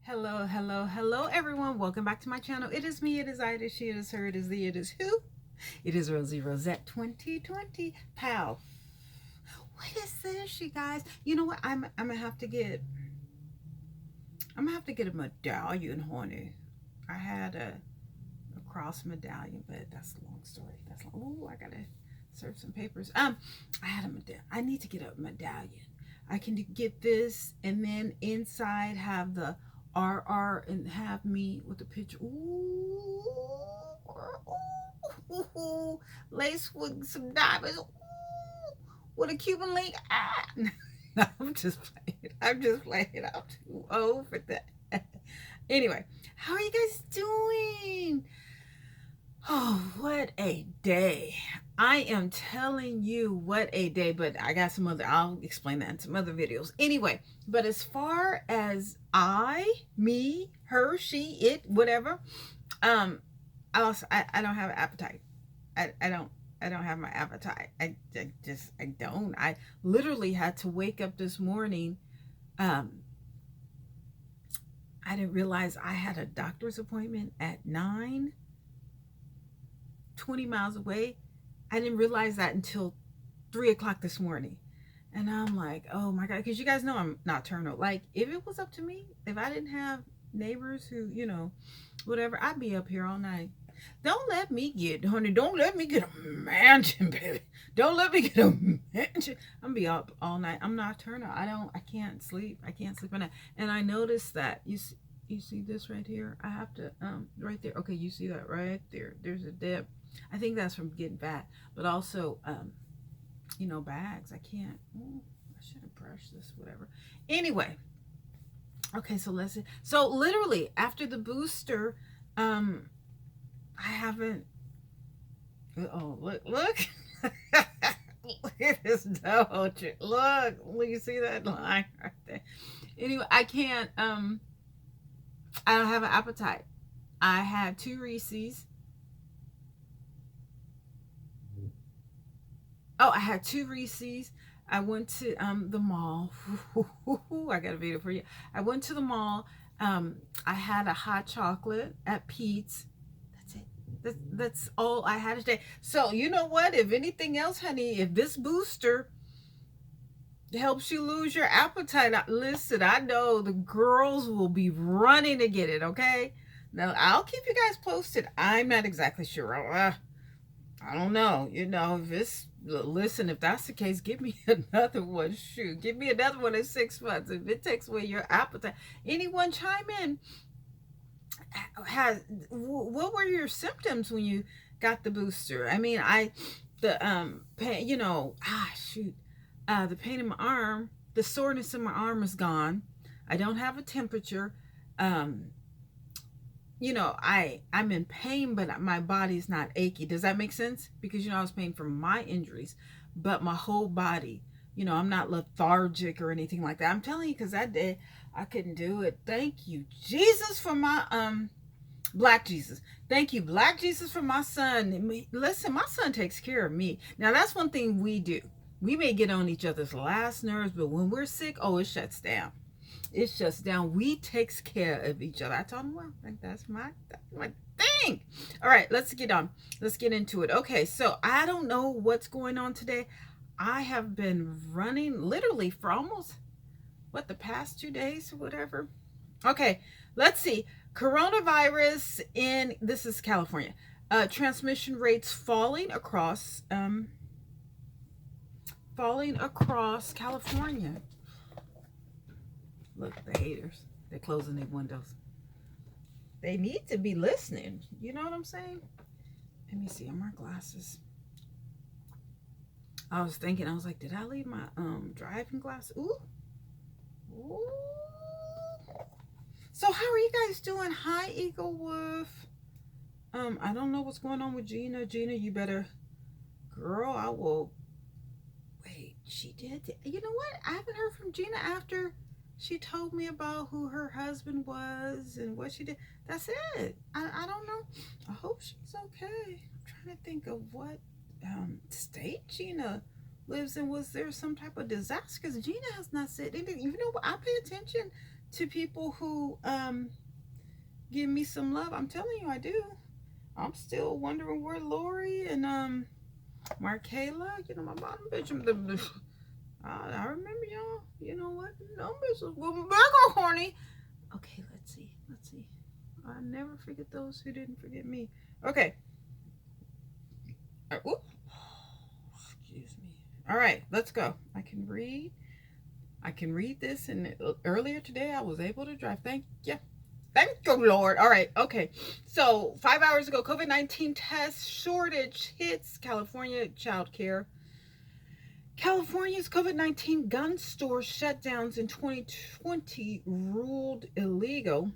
Hello, everyone. Welcome back to my channel. It is me, it is I, it is she, it is her, it is thee, it is who? It is Rosie Rosette 2020. Pal. What is this, you guys? You know what? I'm gonna have to get a medallion, honey. I had a cross medallion, but that's a long story. That's long. Oh, I gotta serve some papers. I had a medallion. I need to get a medallion. I can get this and then inside have the RR and have me with the picture. Ooh, ooh, lace with some diamonds. Ooh, with a Cuban link. Ah. No, I'm just playing. I'm just playing. I'm too old for that. Anyway, how are you guys doing? Oh, what a day. I am telling you, what a day. But I got some other, I'll explain that in some other videos. Anyway, but as far as me, her, she, it, whatever, I don't have an appetite. I don't have my appetite. I don't. I literally had to wake up this morning. I didn't realize I had a doctor's appointment at 9, 20 miles away. I didn't realize that until 3 o'clock this morning. And I'm like, oh my God, because you guys know I'm nocturnal. Like, if it was up to me, if I didn't have neighbors who, whatever, I'd be up here all night. Don't let me get, honey, don't let me get a mansion, baby. Don't let me get a mansion. I'm gonna be up all night. I'm nocturnal. I can't sleep. I can't sleep at night. And I noticed that, you see this right here? I have to, right there. Okay, you see that right there? There's a dip. I think that's from getting fat, but also, bags. I can't. Ooh, I should have brushed this, whatever. Anyway, okay, so let's see. So literally after the booster, I haven't. Oh, look. Look at this dog. Look, you see that line right there? Anyway, I can't. I don't have an appetite. I had 2 Reese's. Oh, I had 2 Reese's. I went to the mall. I got a video for you. I went to the mall. I had a hot chocolate at Pete's. That's it. That's all I had today. So you know what? If anything else, honey, if this booster helps you lose your appetite, listen, I know the girls will be running to get it, okay? Now, I'll keep you guys posted. I'm not exactly sure. I don't know. If it's, listen, if that's the case, give me another one. Shoot, give me another one in 6 months. If it takes away your appetite. Anyone chime in? What were your symptoms when you got the booster? I mean, pain, the pain in my arm, the soreness in my arm is gone. I don't have a temperature. I'm in pain, but my body's not achy. Does that make sense? Because, I was paying for my injuries, but my whole body, I'm not lethargic or anything like that. I'm telling you, because that day I couldn't do it. Thank you, Jesus, for my, Black Jesus. Thank you, Black Jesus, for my son. Listen, my son takes care of me. Now, that's one thing we do. We may get on each other's last nerves, but when we're sick, oh, it shuts down. It shuts down. We takes care of each other. I told him, well, that's my thing. All right, let's get on. Let's get into it. Okay, so I don't know what's going on today. I have been running literally for almost, the past 2 days or whatever. Okay, let's see. Coronavirus this is California. Transmission rates falling across California. Look, the haters. They're closing their windows. They need to be listening. You know what I'm saying? Let me see. I'm wearing glasses. I was thinking, I was like, did I leave my driving glasses? Ooh. Ooh. So how are you guys doing? Hi, Eagle Wolf. I don't know what's going on with Gina. Gina, you better, girl, I will. Wait, she did. You know what? I haven't heard from Gina after she told me about who her husband was and what she did. That's it. I don't know. I hope she's okay. I'm trying to think of what state Gina lives in. Was there some type of disaster? Because Gina has not said anything. You know what? I pay attention to people who give me some love. I'm telling you, I do. I'm still wondering where Lori and Markayla, my bottom bitch. I remember y'all. You know what? No bitches will be back on horny. Okay, let's see. Let's see. I never forget those who didn't forget me. Okay. Whoop. Excuse me. All right, let's go. I can read. I can read this. And earlier today, I was able to drive. Thank you. Thank you, Lord. All right. Okay. So 5 hours ago, COVID-19 test shortage hits California child care. California's COVID-19 gun store shutdowns in 2020 ruled illegal.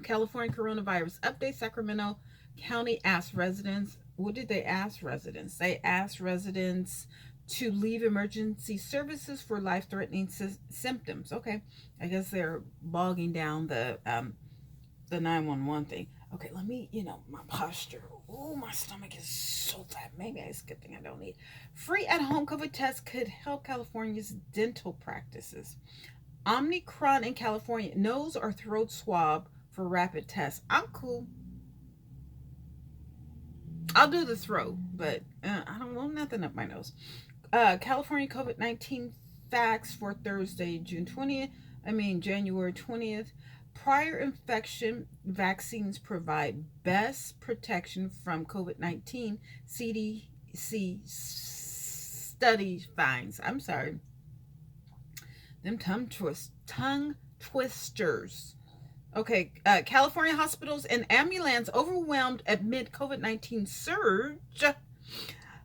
California coronavirus update. Sacramento County asked residents, what did they ask residents? They asked residents to leave emergency services for life-threatening symptoms. Okay, I guess they're bogging down the 911 thing. Okay, let me, my posture. Oh, my stomach is so fat. Maybe it's a good thing I don't eat. Free at-home COVID tests could help California's dental practices. Omicron in California, nose or throat swab for rapid tests. I'm cool. I'll do the throat, but I don't want nothing up my nose. California COVID-19 facts for Thursday, January 20th. Prior infection vaccines provide best protection from COVID-19, CDC study finds. I'm sorry. Them tongue twisters. Okay, California hospitals and ambulance overwhelmed amid COVID-19 surge.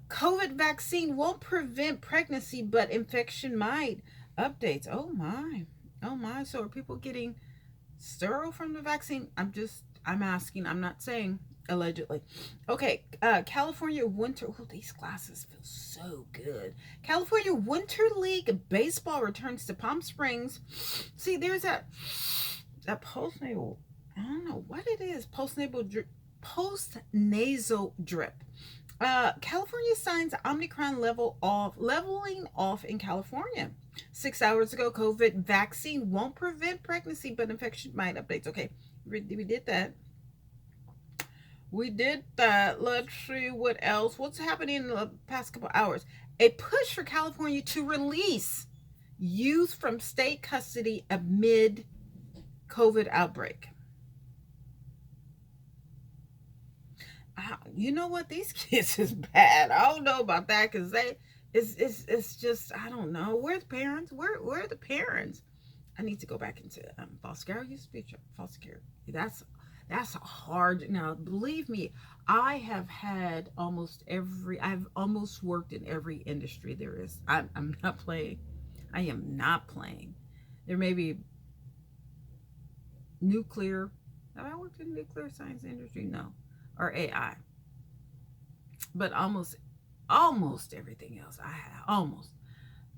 COVID vaccine won't prevent pregnancy, but infection might. Updates. Oh my. Oh my. So are people getting sterile from the vaccine? I'm asking. I'm not saying allegedly. Okay, California Winter. Oh, these glasses feel so good. California Winter League baseball returns to Palm Springs. See, there's that postnasal. I don't know what it is. Postnasal drip. California signs Omicron leveling off in California. 6 hours ago, COVID vaccine won't prevent pregnancy, but infection might. Updates. Okay, we did that. We did that. Let's see what else. What's happening in the past couple hours? A push for California to release youth from state custody amid COVID outbreak. You know what? These kids is bad. I don't know about that because it's just, I don't know. Where's the parents? Where are the parents? I need to go back into foster care. I used to be foster care. That's hard. Now, believe me, I've almost worked in every industry there is. I'm not playing. I am not playing. There may be nuclear. Have I worked in the nuclear science industry? No. Or AI. But almost everything else I have. Almost.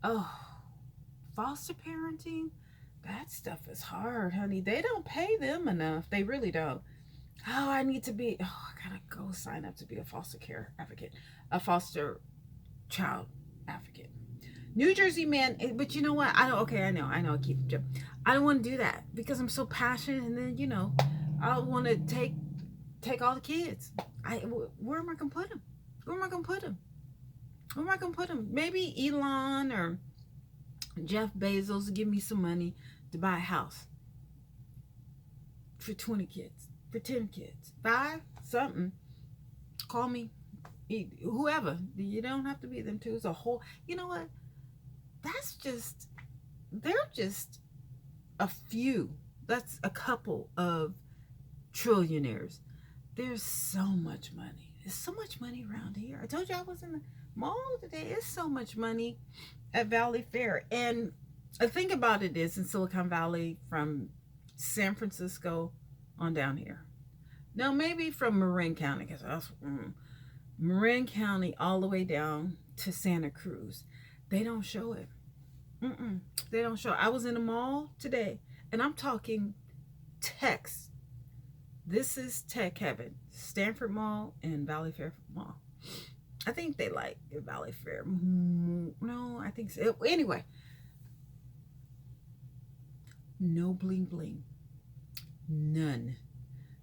Oh, foster parenting? That stuff is hard, honey. They don't pay them enough. They really don't. I gotta go sign up to be a foster care advocate. A foster child advocate. New Jersey man, but you know what? I know, I keep I don't want to do that because I'm so passionate, and then I want to take all the kids. Where am I gonna put them? Where am I gonna put them? Where am I gonna put them? Maybe Elon or Jeff Bezos give me some money to buy a house for 20 kids, for 10 kids, 5 something. Call me, whoever. You don't have to be them two. It's a whole. You know what? They're just a few. That's a couple of trillionaires. There's so much money. There's so much money around here. I told you I was in the mall today. It's so much money at Valley Fair. And the thing about it is, in Silicon Valley, from San Francisco on down here. Now, maybe from Marin County, because that's Marin County all the way down to Santa Cruz. They don't show it. They don't show it. I was in a mall today, and I'm talking techs. This is tech heaven. Stanford Mall and Valley Fair Mall. I think they like Valley Fair. No, I think so. Anyway, No bling bling. None.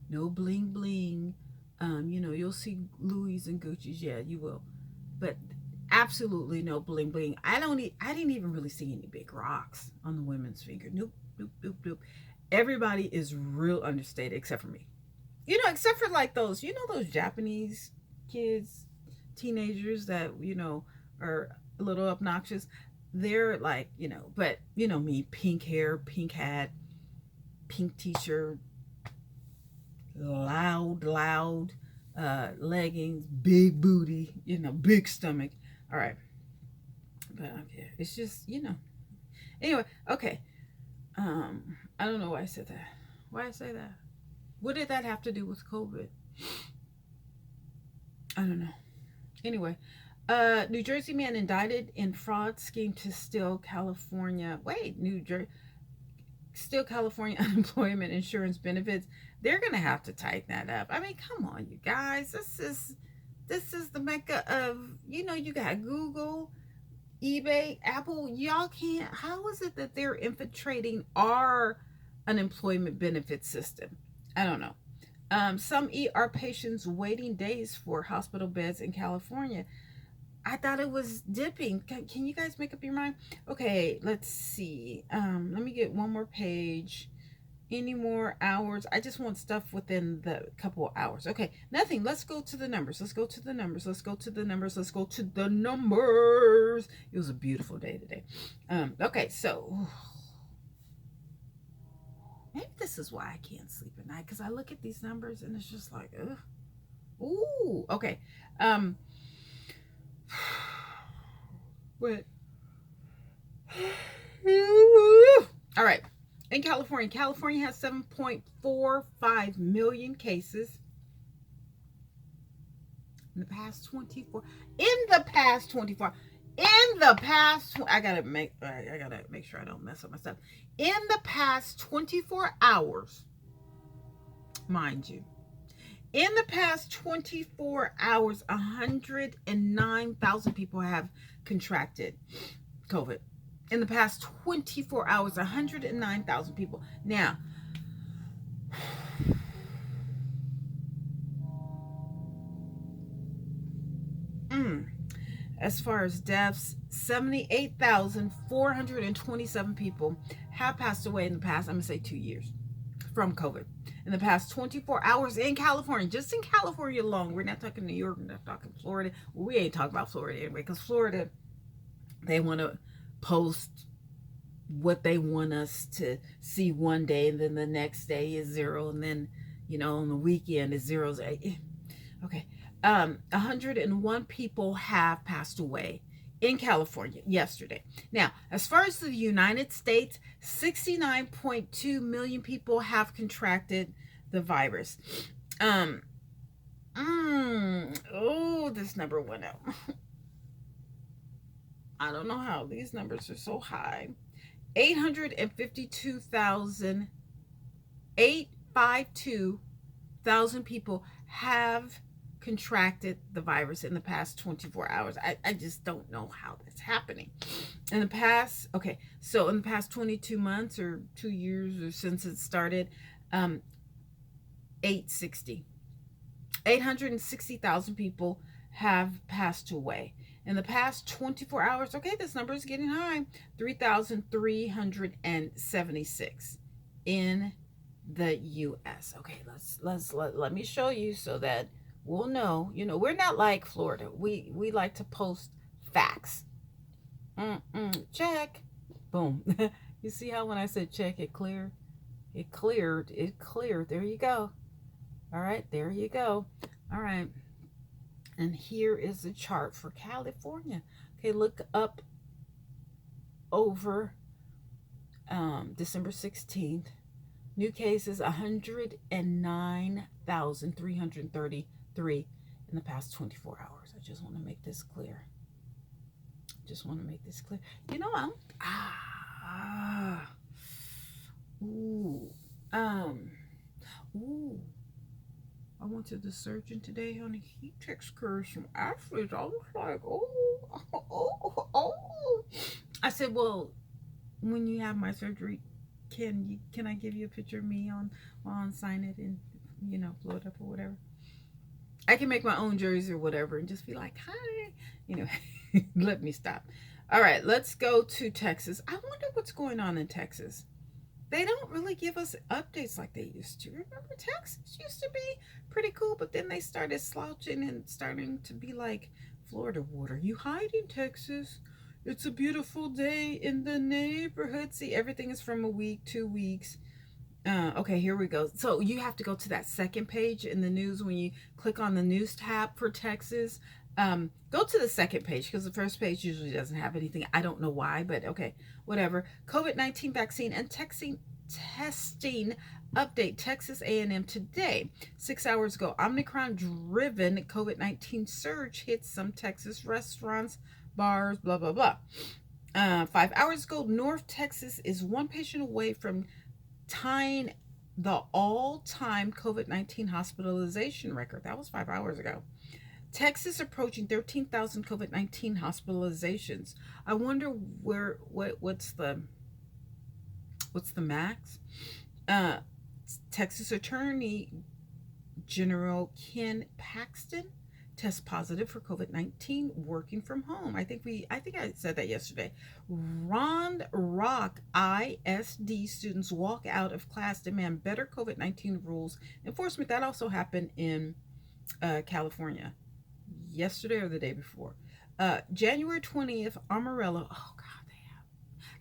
No bling bling. You'll see Louis and Gucci's, yeah, you will. But absolutely no bling bling. I didn't even really see any big rocks on the women's finger. Nope, nope, nope, nope. Everybody is real understated except for me. Except for like those, those Japanese kids, teenagers that, are a little obnoxious. They're like, but me, pink hair, pink hat, pink t-shirt, loud, leggings, big booty, big stomach. All right. But okay, it's just, Anyway, okay. I don't know why I said that. Why I say that? What did that have to do with COVID? I don't know. Anyway, New Jersey man indicted in fraud scheme to steal California. Wait, New Jersey steal California unemployment insurance benefits. They're gonna have to tighten that up. I mean, come on, you guys. This is the mecca of, you got Google, eBay, Apple. Y'all can't. How is it that they're infiltrating our unemployment benefit system? I don't know. Some ER patients waiting days for hospital beds in California. I thought it was dipping. Can you guys make up your mind? Okay, let's see. Let me get one more page. Any more hours? I just want stuff within the couple of hours. Okay, nothing. Let's go to the numbers. Let's go to the numbers. Let's go to the numbers. Let's go to the numbers. It was a beautiful day today. Okay, so maybe this is why I can't sleep at night, because I look at these numbers and it's just like, ugh. Ooh, okay. What? All right. In California has 7.45 million cases. In the past 24. I gotta make sure I don't mess up my stuff. In the past 24 hours, mind you, in the past 24 hours, 109,000 people have contracted COVID. In the past 24 hours, 109,000 people. Now, as far as deaths, 78,427 people have passed away in the past, I'm going to say 2 years, from COVID. In the past 24 hours in California, just in California alone. We're not talking New York, we're not talking Florida. Well, we ain't talking about Florida anyway, because Florida, they want to post what they want us to see one day, and then the next day is zero, and then, on the weekend is zeros. Okay. 101 people have passed away in California yesterday. Now, as far as the United States, 69.2 million people have contracted the virus. This number went up. I don't know how these numbers are so high. 852,000 people have contracted the virus in the past 24 hours. I just don't know how that's happening. In the past 22 months or 2 years or since it started, 860,000 people have passed away. In the past 24 hours, okay, this number is getting high, 3,376 in the U.S. Okay, let me show you so that we'll know. We're not like Florida. We like to post facts. Check. Boom. You see how when I said check, it cleared? It cleared. There you go. All right, there you go. All right. And here is the chart for California. Okay, look up over December 16th. New cases, 109,333 in the past 24 hours. I just want to make this clear. I went to the surgeon today, honey. He takes care of some athletes. I was like, oh. I said, well, when you have my surgery, can I give you a picture of me on while I sign it and blow it up or whatever? I can make my own jersey or whatever and just be like, hi, you know. Let me stop. All right, let's go to Texas. I wonder what's going on in Texas. They don't really give us updates like they used to. Remember, Texas used to be pretty cool, but then they started slouching and starting to be like Florida water. You hiding, Texas? It's a beautiful day in the neighborhood. See, everything is from a week, 2 weeks. Okay, here we go. So you have to go to that second page in the news when you click on the news tab for Texas. Go to the second page because the first page usually doesn't have anything. I don't know why, but okay, whatever. COVID-19 vaccine and testing update. Texas A&M today. 6 hours ago, Omicron-driven COVID-19 surge hits some Texas restaurants, bars, blah, blah, blah. 5 hours ago, North Texas is one patient away from tying the all-time COVID-19 hospitalization record. That was 5 hours ago. Texas approaching 13,000 COVID-19 hospitalizations. I wonder what's the max? Texas Attorney General Ken Paxton tests positive for COVID-19 working from home. I think I said that yesterday. Round Rock ISD students walk out of class, demand better COVID-19 rules enforcement. That also happened in California yesterday or the day before. January 20th, Amarillo. Oh God,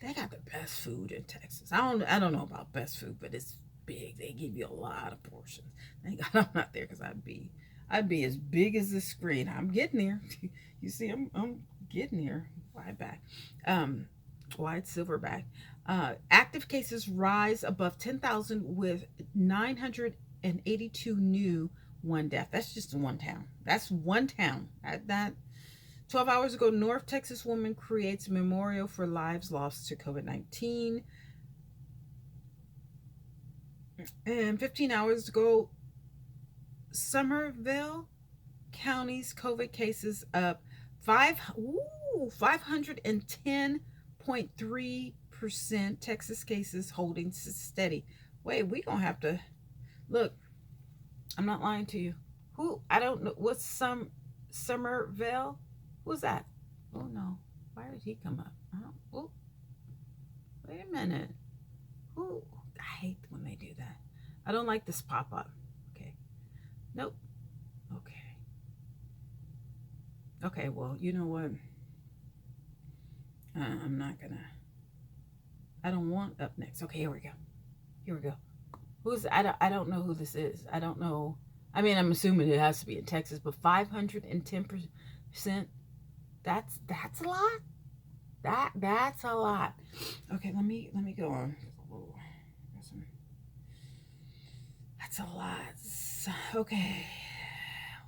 they got the best food in Texas. I don't know about best food, but it's big. They give you a lot of portions. Thank God I'm not there because I'd be as big as this screen. I'm getting there. You see, I'm getting there. Wide back, wide silverback. Active cases rise above 10,000 with 982 new, one death. That's just one town. That's one town. That 12 hours ago, North Texas woman creates memorial for lives lost to COVID-19. And 15 hours ago, Somerville County's COVID cases up 510.3%. Texas cases holding steady. Wait, we gonna have to look. I'm not lying to you. Who? I don't know. What's Somerville? Who's that? Oh no. Why did he come up? Oh, wait a minute. Who? I hate when they do that. I don't like this pop up. Okay. Nope. Okay. Okay, well, you know what? I'm not gonna. I don't want up next. Okay, here we go. Here we go. I don't know who this is. I don't know. I mean, I'm assuming it has to be in Texas, but 510%. That's a lot. That's a lot. Okay, let me go on. That's a lot. Okay.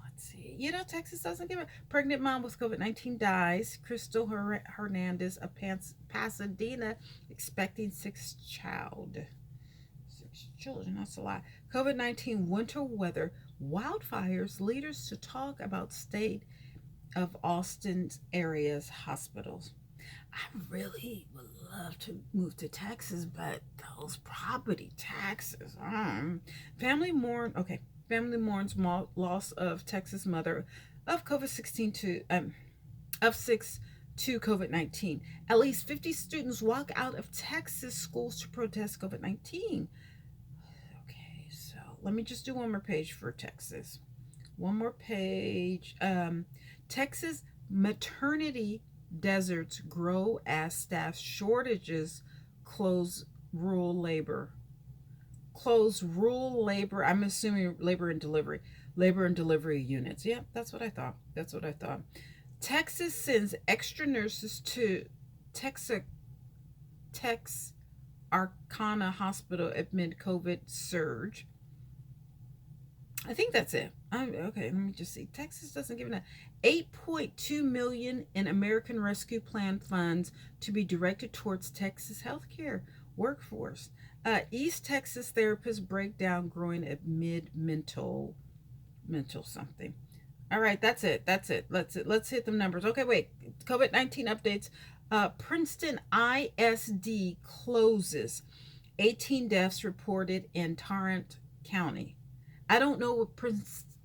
Let's see. Texas doesn't give a pregnant mom with COVID-19 dies. Crystal Hernandez of Pasadena expecting sixth child. 6 children, that's a lot. COVID-19 winter weather, wildfires, leaders to talk about state of Austin's area's hospitals. I really would love to move to Texas, but those property taxes. Family mourns loss of Texas mother of COVID-16 of 6 to COVID-19. At least 50 students walk out of Texas schools to protest COVID-19. Okay, so let me just do one more page for Texas. One more page. Texas maternity deserts grow as staff shortages close rural labor. I'm assuming labor and delivery units. Yeah, that's what I thought. Texas sends extra nurses to Texarkana Hospital amid COVID surge. I think that's it. Okay, let me just see. Texas doesn't give enough. $8.2 million in American Rescue Plan funds to be directed towards Texas healthcare workforce. East Texas therapists break down growing amid mental something. All right, that's it. Let's hit the numbers. Okay, wait. COVID-19 updates. Princeton ISD closes. 18 deaths reported in Tarrant County. I don't know what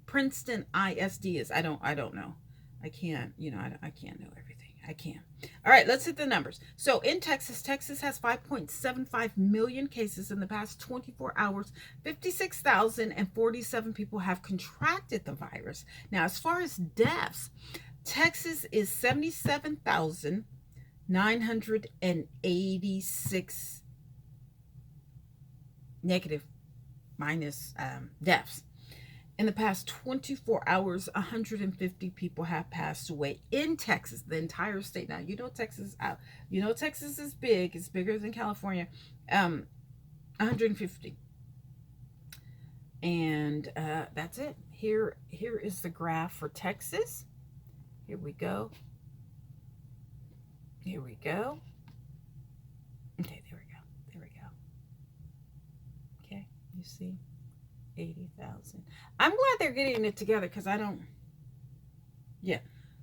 Princeton ISD is. I don't know. I can't, I can't know everything. I can't. All right, let's hit the numbers. So in Texas, Texas has 5.75 million cases in the past 24 hours. 56,047 people have contracted the virus. Now, as far as deaths, Texas is 77,986 negative minus deaths. In the past 24 hours, 150 people have passed away in Texas, the entire state. Now, Texas is big. It's bigger than California. 150. And that's it. Here is the graph for Texas. Here we go. Here we go. Okay, there we go. There we go. Okay, you see? 80,000. I'm glad they're getting it together because I don't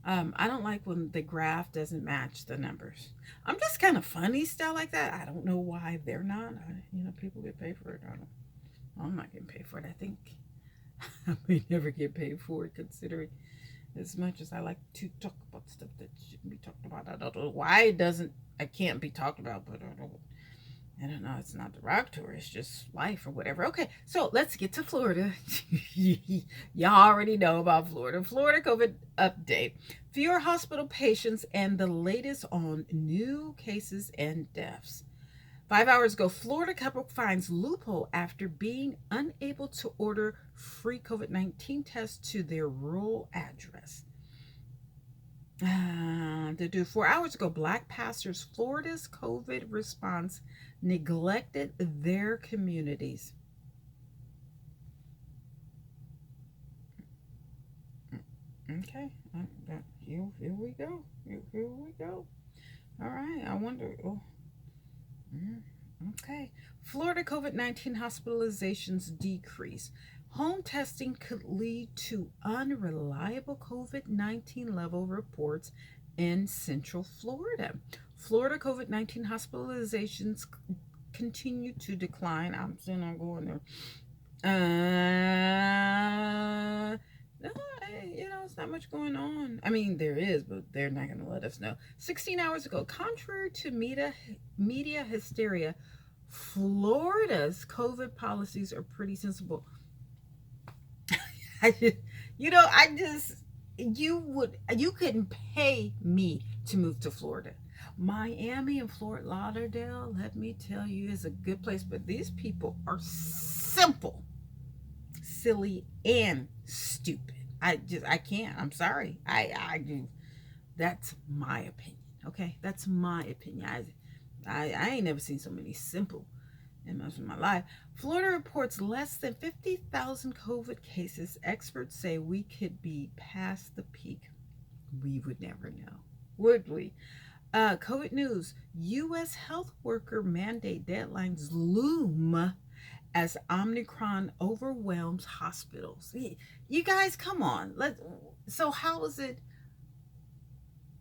like when the graph doesn't match the numbers. I'm just kind of funny stuff like that. I don't know why they're not. People get paid for it. I'm not getting paid for it. I think I may never get paid for it, considering as much as I like to talk about stuff that shouldn't be talked about. I don't know why I can't be talked about, but I don't know. It's not derogatory. It's just life or whatever. Okay, so let's get to Florida. Y'all already know about Florida. Florida COVID update. Fewer hospital patients and the latest on new cases and deaths. 5 hours ago, Florida couple finds loophole after being unable to order free COVID-19 tests to their rural address. 4 hours ago, Black pastors, Florida's COVID response neglected their communities. Okay, here we go. Here we go. All right, I wonder. Okay, Florida COVID-19 hospitalizations decrease. Home testing could lead to unreliable COVID-19 level reports in Central Florida. Florida COVID-19 hospitalizations continue to decline. I'm still not going there. No, it's not much going on. I mean, there is, but they're not going to let us know. 16 hours ago, contrary to media hysteria, Florida's COVID policies are pretty sensible. You couldn't pay me to move to Florida. Miami and Fort Lauderdale, let me tell you, is a good place, but these people are simple, silly, and stupid. I can't. I'm sorry. I do. That's my opinion. Okay, that's my opinion. I ain't never seen so many simple in most of my life. Florida reports less than 50,000 COVID cases. Experts say we could be past the peak. We would never know, would we? COVID news. U.S. health worker mandate deadlines loom as Omicron overwhelms hospitals. You guys, come on. So how does it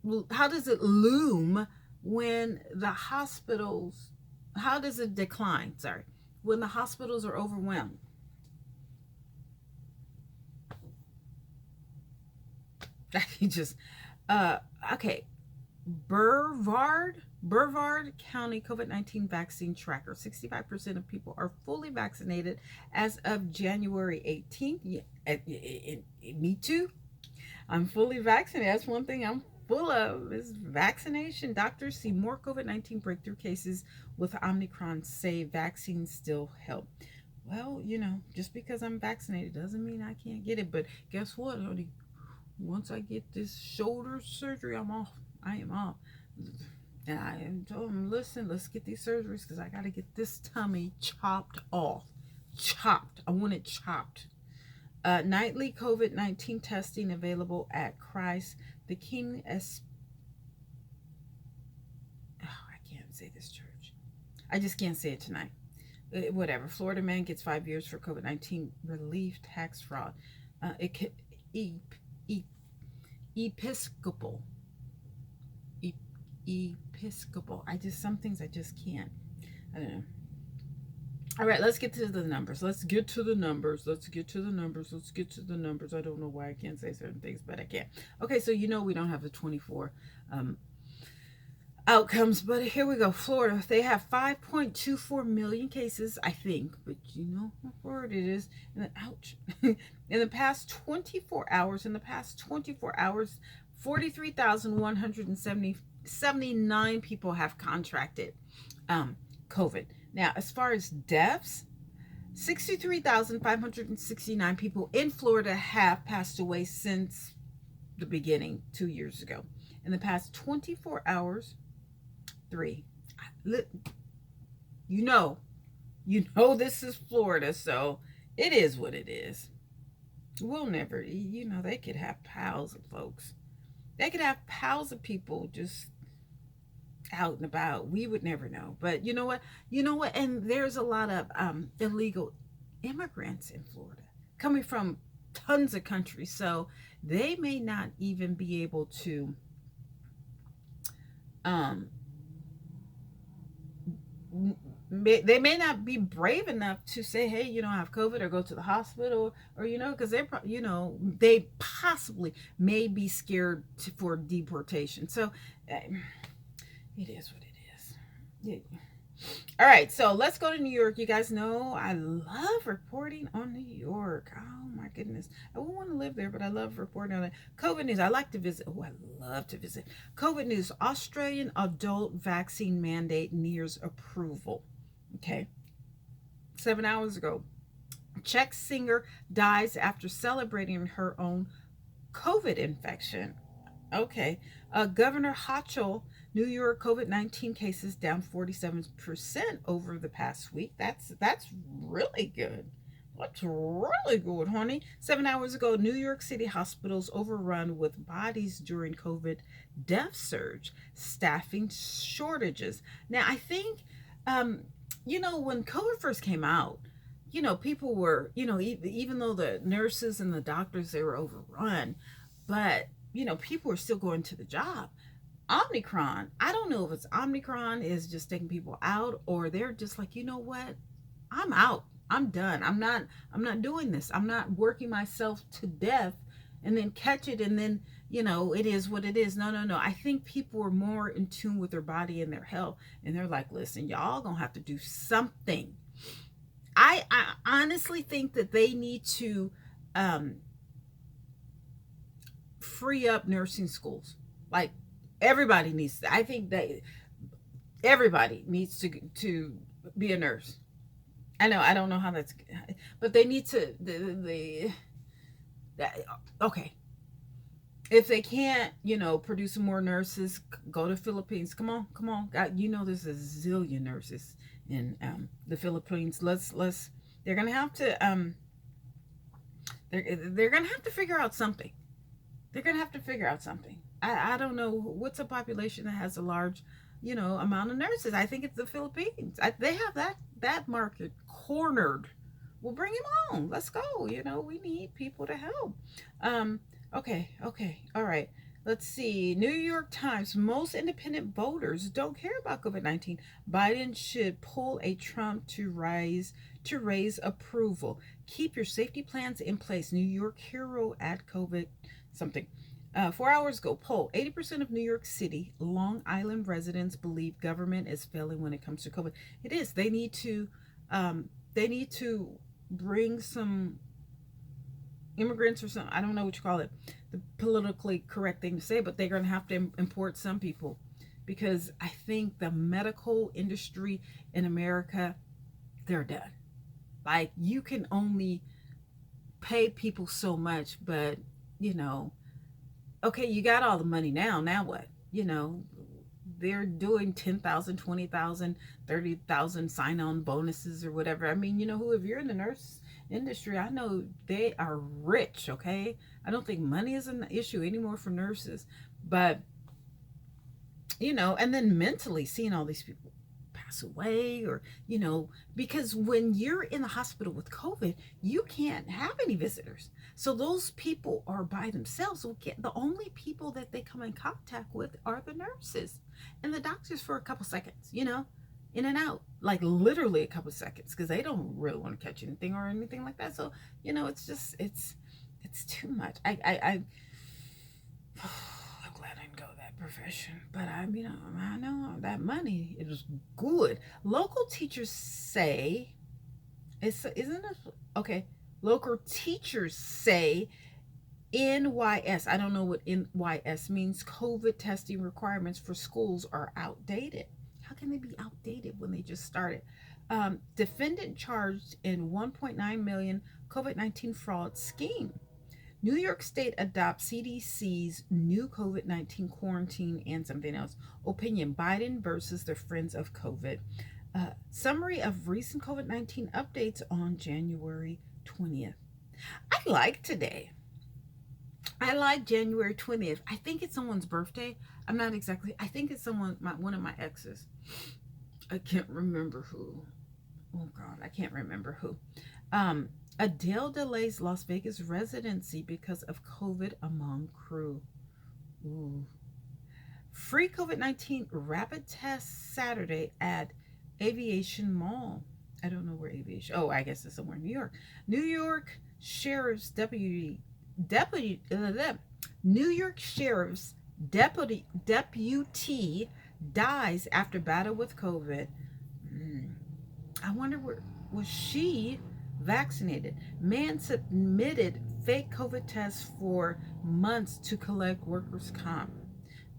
loom when the hospitals, how does it decline? Sorry. When the hospitals are overwhelmed? Okay. Brevard County COVID-19 vaccine tracker. 65% of people are fully vaccinated as of January 18th. Me too. I'm fully vaccinated. That's one thing I'm full of is vaccination. Doctors see more COVID-19 breakthrough cases with Omicron, say vaccines still help. Well, just because I'm vaccinated doesn't mean I can't get it. But guess what, honey? Once I get this shoulder surgery, I'm off. I am off. And I told him, listen, let's get these surgeries because I got to get this tummy chopped off. Chopped. I want it chopped. Nightly COVID-19 testing available at Christ the King. I can't say this church. I just can't say it tonight. Whatever. Florida man gets 5 years for COVID-19 relief tax fraud. Episcopal. Some things I just can't. I don't know. All right, let's get to the numbers. Let's get to the numbers. Let's get to the numbers. Let's get to the numbers. I don't know why I can't say certain things, but I can. Okay, so we don't have the 24 um, outcomes, but here we go. Florida, they have 5.24 million cases, I think, but you know how Florida it is. And then, ouch. In the past 24 hours, 43,179 people have contracted COVID. Now, as far as deaths, 63,569 people in Florida have passed away since the beginning 2 years ago. In the past 24 hours, 3. You know, this is Florida, so it is what it is. We'll never, they could have piles of folks. They could have piles of people just out and about. We would never know. But you know what? And there's a lot of illegal immigrants in Florida coming from tons of countries. So they may not even be able to they may not be brave enough to say, hey, I have COVID, or go to the hospital, or because they possibly may be scared for deportation. So it is what it is. Yeah. All right, so let's go to New York. You guys know I love reporting on New York. Oh my goodness. I wouldn't want to live there, but I love reporting on it. COVID news. I like to visit. Oh, I love to visit. COVID news. Australian adult vaccine mandate nears approval. Okay. 7 hours ago, Czech singer dies after celebrating her own COVID infection. Okay. Governor Hochul, New York COVID-19 cases down 47% over the past week. That's really good. That's really good, honey. 7 hours ago, New York City hospitals overrun with bodies during COVID death surge, staffing shortages. Now, I think, when COVID first came out, people were, even though the nurses and the doctors, they were overrun, but people are still going to the job. Omicron, I don't know if it's Omicron is just taking people out, or they're just like, you know what? I'm out. I'm done. I'm not doing this. I'm not working myself to death and then catch it and then, it is what it is. No. I think people are more in tune with their body and their health. And they're like, listen, y'all gonna have to do something. I honestly think that they need to free up nursing schools. Like, everybody needs to, I think that everybody needs to be a nurse. I don't know how that's, but they need to, okay. If they can't, produce more nurses, go to Philippines. Come on. God, there's a zillion nurses in the Philippines. They're gonna have to, they're gonna have to figure out something. I don't know what's a population that has a large, amount of nurses. I think it's the Philippines. They have that market cornered. We'll bring them on. Let's go. We need people to help. Okay. All right. Let's see. New York Times. Most independent voters don't care about COVID-19. Biden should pull a Trump to raise approval. Keep your safety plans in place. New York hero at COVID something. 4 hours ago, poll. 80% of New York City, Long Island residents believe government is failing when it comes to COVID. It is. They need to bring some immigrants or something. I don't know what you call it. The politically correct thing to say, but they're going to have to import some people, because I think the medical industry in America, they're done. Like, you can only pay people so much, but okay, you got all the money now what? They're doing 10,000, 20,000, 30,000 sign-on bonuses or whatever. I mean, if you're in the nurse industry, I know they are rich. Okay, I don't think money is an issue anymore for nurses, but and then mentally seeing all these people pass away, or because when you're in the hospital with COVID, you can't have any visitors, so those people are by themselves. So the only people that they come in contact with are the nurses and the doctors for a couple seconds. in and out, like literally a couple seconds, because they don't really want to catch anything or anything like that. So, it's just, it's too much. I'm glad I didn't go that profession, but I know that money is good. Local teachers say, isn't it okay? Local teachers say NYS, I don't know what NYS means, COVID testing requirements for schools are outdated. How can they be outdated when they just started? Defendant charged in 1.9 million COVID-19 fraud scheme. New York State adopts CDC's new COVID-19 quarantine and something else. Opinion: Biden versus the Friends of COVID. Summary of recent COVID-19 updates on January 20th. I like today. I like January 20th. I think it's someone's birthday. I'm not exactly. I think it's one of my exes. I can't remember who. Oh God, I can't remember who. Adele delays Las Vegas residency because of COVID among crew. Ooh. Free COVID-19 rapid test Saturday at Aviation Mall. I don't know where Aviation. Oh, I guess it's somewhere in New York. New York Sheriff's New York Sheriff's deputy dies after battle with COVID. I wonder where was she vaccinated? Man submitted fake COVID tests for months to collect workers' comp.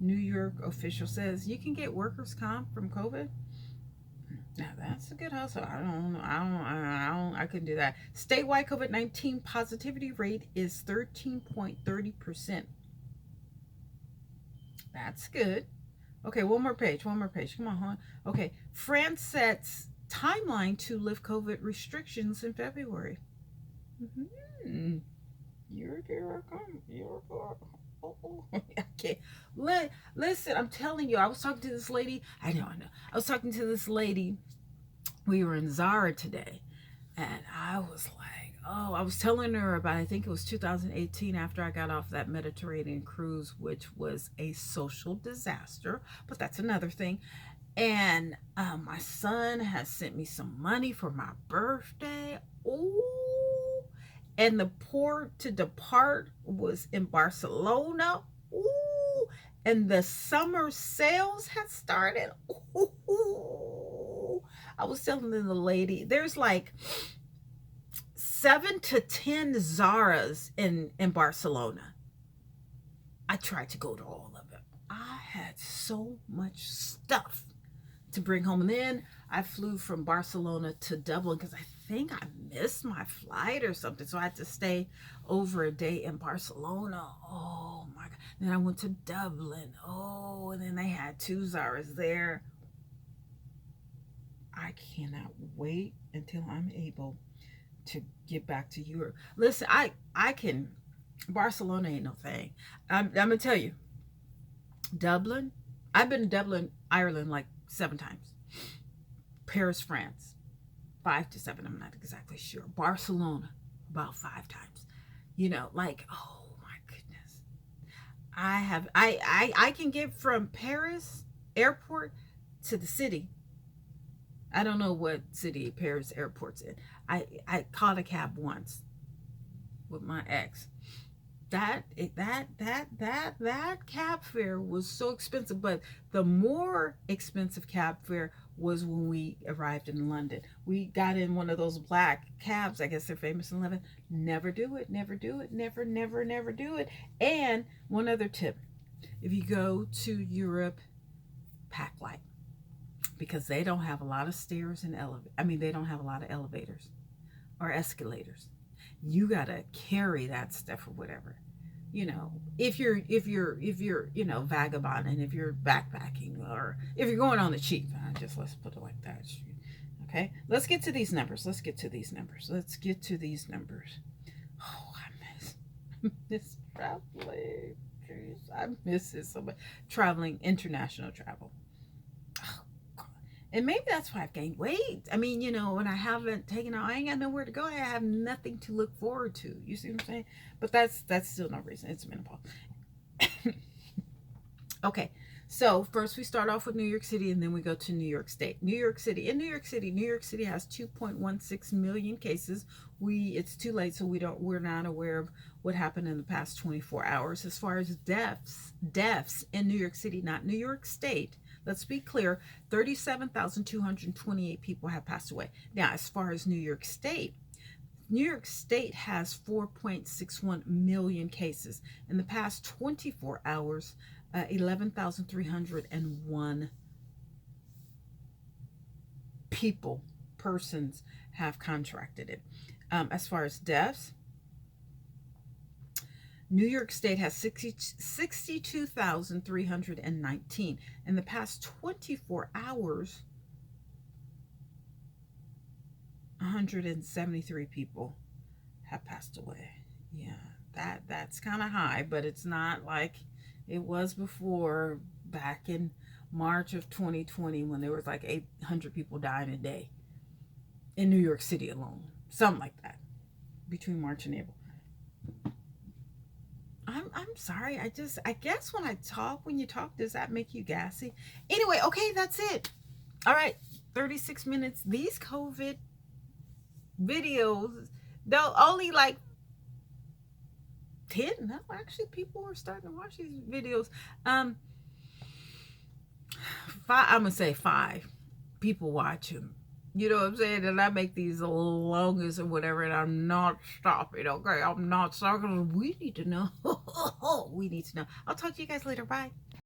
New York official says you can get workers' comp from COVID. Now that's a good hustle. I couldn't do that. Statewide COVID-19 positivity rate is 13.30%. That's good. Okay, one more page. Come on, hon. Okay, France sets timeline to lift COVID restrictions in February. Mm-hmm. You're okay. Listen, I'm telling you, I was talking to this lady. I know. I was talking to this lady. We were in Zara today, and I was like, oh, I was telling her about, I think it was 2018 after I got off that Mediterranean cruise, which was a social disaster, but that's another thing. And my son has sent me some money for my birthday. Ooh. And the port to depart was in Barcelona. Ooh. And the summer sales had started. Ooh. I was telling the lady, there's like 7 to 10 Zaras in Barcelona. I tried to go to all of them. I had so much stuff to bring home. And then I flew from Barcelona to Dublin because I think I missed my flight or something. So I had to stay over a day in Barcelona. Oh my God. Then I went to Dublin. Oh, and then they had 2 Zaras there. I cannot wait until I'm able to get back to Europe. Listen, I can. Barcelona ain't no thing. I'm gonna tell you, Dublin. I've been to Dublin, Ireland, like 7 times. Paris, France, 5 to 7. I'm not exactly sure. Barcelona, about 5 times. Like, oh my goodness. I can get from Paris airport to the city. I don't know what city Paris airport's in. I caught a cab once with my ex. That cab fare was so expensive, but the more expensive cab fare was when we arrived in London. We got in one of those black cabs. I guess they're famous in London. Never do it. Never do it. Never do it. And one other tip: if you go to Europe, pack light, because they don't have a lot of stairs and they don't have a lot of elevators or escalators. You gotta carry that stuff or whatever. If you're vagabond, and if you're backpacking, or if you're going on the cheap, let's put it like that. Okay, let's get to these numbers. Oh, I miss traveling. Jeez, I miss it so much. Traveling, international travel. And maybe that's why I've gained weight. When I haven't taken out, I ain't got nowhere to go. I have nothing to look forward to. You see what I'm saying? But that's still no reason. It's menopause. Okay, So first we start off with New York City and then we go to New York State. New York City. In New York City has 2.16 million cases. It's too late, so we're not aware of what happened in the past 24 hours. As far as deaths in New York City, not New York State. Let's be clear, 37,228 people have passed away. Now, as far as New York State has 4.61 million cases. In the past 24 hours, 11,301 persons have contracted it. As far as deaths, New York State has 62,319. In the past 24 hours, 173 people have passed away. Yeah, that's kind of high, but it's not like it was before, back in March of 2020, when there was like 800 people dying a day in New York City alone. Something like that between March and April. I'm sorry. I guess when you talk, does that make you gassy? Anyway, okay, that's it. All right, 36 minutes. These COVID videos, they'll only like 10. No, actually, people are starting to watch these videos. I'm gonna say 5 people watch them. You know what I'm saying? And I make these the longest or whatever, and I'm not stopping. Okay, I'm not stopping. We need to know. We need to know. I'll talk to you guys later. Bye.